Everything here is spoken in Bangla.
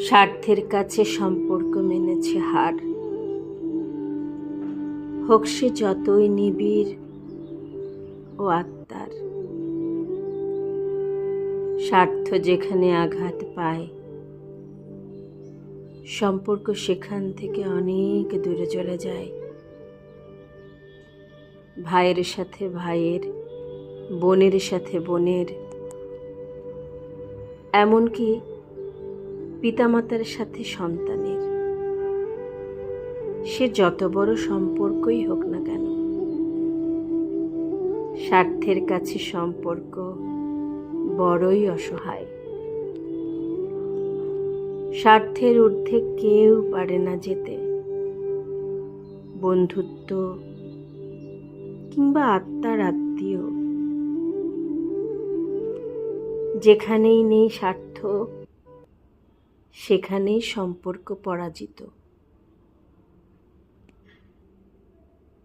স্বার্থের কাছে সম্পর্ক মেনেছে হার, হোক সে যতই নিবিড় ও আত্মার। স্বার্থ যেখানে আঘাত পায়, সম্পর্ক সেখান থেকে অনেক দূরে চলে যায়। ভাইয়ের সাথে ভাইয়ের, বোনের সাথে বোনের, এমনকি পিতামাতার সাথে সন্তানের। সে যত বড় সম্পর্কই হোক না কেন, স্বার্থের কাছে সম্পর্ক বড়ই অসহায়। স্বার্থের ঊর্ধ্বে কেউ পারে না যেতে। বন্ধুত্ব কিংবা আত্মার আত্মীয়, যেখানেই নেই স্বার্থ, সেখানেই সম্পর্ক পরাজিত।